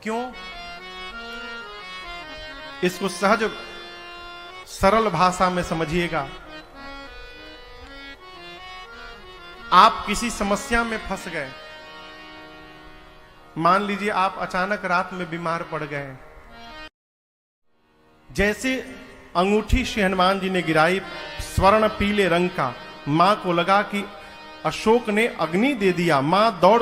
क्यों? इसको सहज सरल भाषा में समझिएगा। आप किसी समस्या में फंस गए, मान लीजिए आप अचानक रात में बीमार पड़ गए, जैसे अंगूठी श्री हनुमान जी ने गिराई स्वर्ण पीले रंग का, मां को लगा कि अशोक ने अग्नि दे दिया, मां दौड़